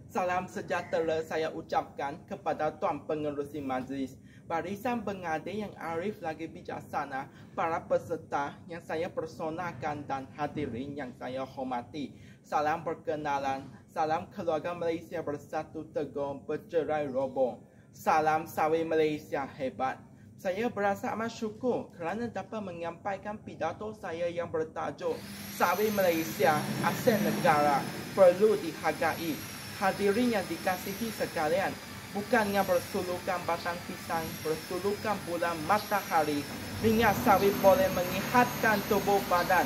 Salam sejahtera saya ucapkan kepada Tuan Pengerusi Majlis, barisan pengadil yang arif lagi bijaksana, para peserta yang saya personakan dan hadirin yang saya hormati. Salam perkenalan, salam keluarga Malaysia bersatu teguh bercerai roboh. Salam sawit Malaysia hebat. Saya berasa amat syukur kerana dapat menyampaikan pidato saya yang bertajuk Sawit Malaysia, Aset Negara Perlu Dihargai. Hadirin yang dikasihi sekalian, bukannya bersulukan batang pisang, bersulukan bulan matahari, minyak sawit boleh menyihatkan tubuh badan.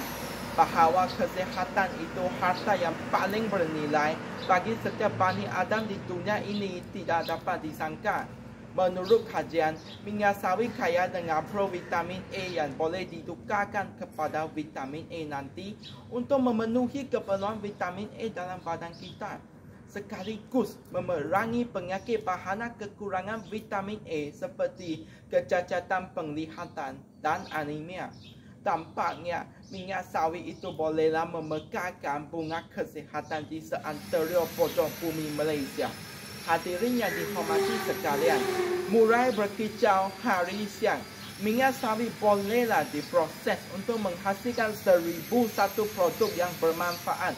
Bahawa kesihatan itu harta yang paling bernilai bagi setiap Bani Adam di dunia ini tidak dapat disangka. Menurut kajian, minyak sawit kaya dengan provitamin A yang boleh ditukarkan kepada vitamin A nanti untuk memenuhi keperluan vitamin A dalam badan kita, sekaligus memerangi penyakit bahana kekurangan vitamin A seperti kecacatan penglihatan dan anemia. Tampaknya minyak sawit itu bolehlah memekarkan bunga kesihatan di seantero pojok bumi Malaysia. Hadirin yang dihormati sekalian, mulai berkicau hari siang, minyak sawit bolehlah diproses untuk menghasilkan 1001 produk yang bermanfaat.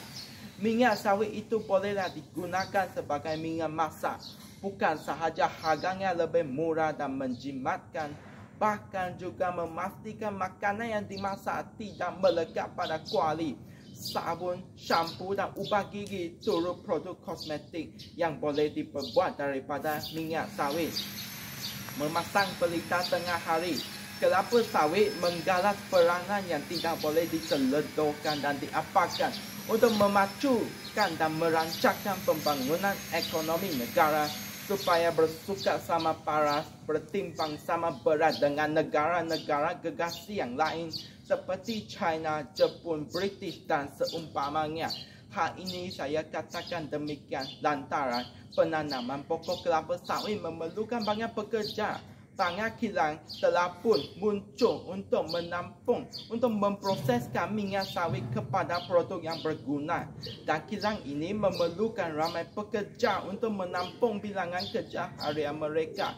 Minyak sawit itu bolehlah digunakan sebagai minyak masak. Bukan sahaja harganya lebih murah dan menjimatkan, bahkan juga memastikan makanan yang dimasak tidak melekat pada kuali. Sabun, shampoo dan ubat gigi turut produk kosmetik yang boleh diperbuat daripada minyak sawit. Memasang pelita tengah hari, kelapa sawit menggalas peranan yang tidak boleh diseledorkan dan diapakan untuk memacukan dan merancangkan pembangunan ekonomi negara supaya bersukat sama paras, bertimbang sama berat dengan negara-negara gegasi yang lain seperti China, Jepun, British dan seumpamanya. Hal ini saya katakan demikian lantaran penanaman pokok kelapa sawit memerlukan banyak pekerja. Banyak kilang telah pun muncul untuk menampung, untuk memproseskan minyak sawit kepada produk yang berguna. Dan kilang ini memerlukan ramai pekerja untuk menampung bilangan kerja harian mereka.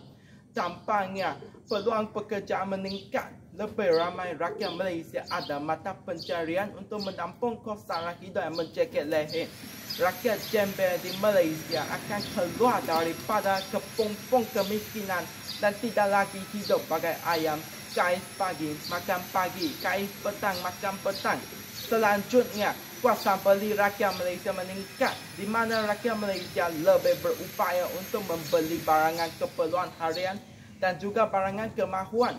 Tampaknya peluang pekerjaan meningkat. Lebih ramai rakyat Malaysia ada mata pencarian untuk menampung kos sara hidup yang mencekik leher. Rakyat jembel di Malaysia akan keluar daripada kepompong kemiskinan dan tidak lagi hidup bagai ayam, kais pagi, makan pagi, kais petang, makan petang. Selanjutnya, kuasa beli rakyat Malaysia meningkat, di mana rakyat Malaysia lebih berupaya untuk membeli barangan keperluan harian dan juga barangan kemahuan.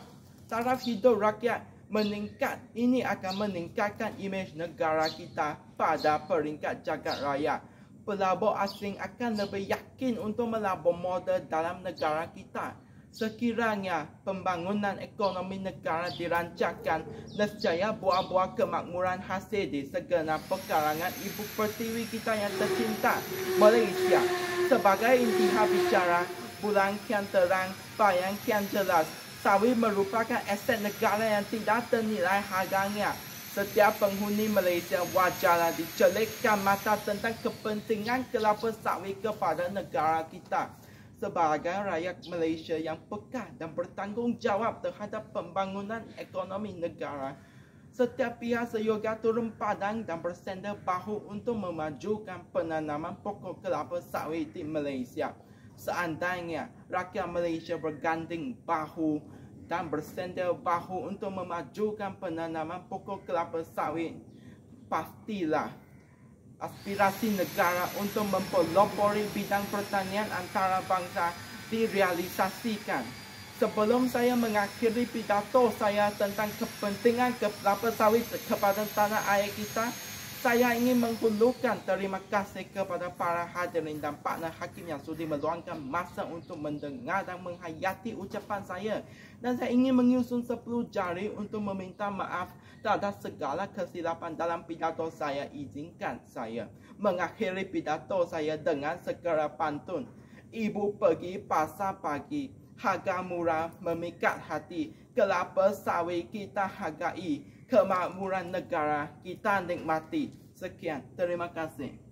Taraf hidup rakyat meningkat, ini akan meningkatkan imej negara kita pada peringkat jagat raya. Pelabur asing akan lebih yakin untuk melabur modal dalam negara kita. Sekiranya pembangunan ekonomi negara dirancangkan, nescaya buah-buah kemakmuran hasil di segenap pekarangan ibu pertiwi kita yang tercinta, Malaysia. Sebagai intihar bicara, bulan kian terang, bayang kian jelas. Sawit merupakan aset negara yang tidak ternilai harganya. Setiap penghuni Malaysia wajarlah dicelikkan mata tentang kepentingan kelapa sawit kepada negara kita. Sebagai rakyat Malaysia yang peka dan bertanggungjawab terhadap pembangunan ekonomi negara, setiap pihak seyoga turun padang dan bersenda bahu untuk memajukan penanaman pokok kelapa sawit di Malaysia. Seandainya rakyat Malaysia berganding bahu dan bersenda bahu untuk memajukan penanaman pokok kelapa sawit, pastilah aspirasi negara untuk mempelopori bidang pertanian antarabangsa direalisasikan. Sebelum saya mengakhiri pidato saya tentang kepentingan kelapa sawit kepada tanah air kita, saya ingin menghulurkan terima kasih kepada para hadirin dan partner hakim yang sudi meluangkan masa untuk mendengar dan menghayati ucapan saya. Dan saya ingin menyusun 10 jari untuk meminta maaf terhadap segala kesilapan dalam pidato saya. Izinkan saya mengakhiri pidato saya dengan segera pantun. Ibu pergi pasar pagi, harga murah memikat hati, kelapa sawit kita hargai, kemakmuran negara kita nikmati. Sekian, terima kasih.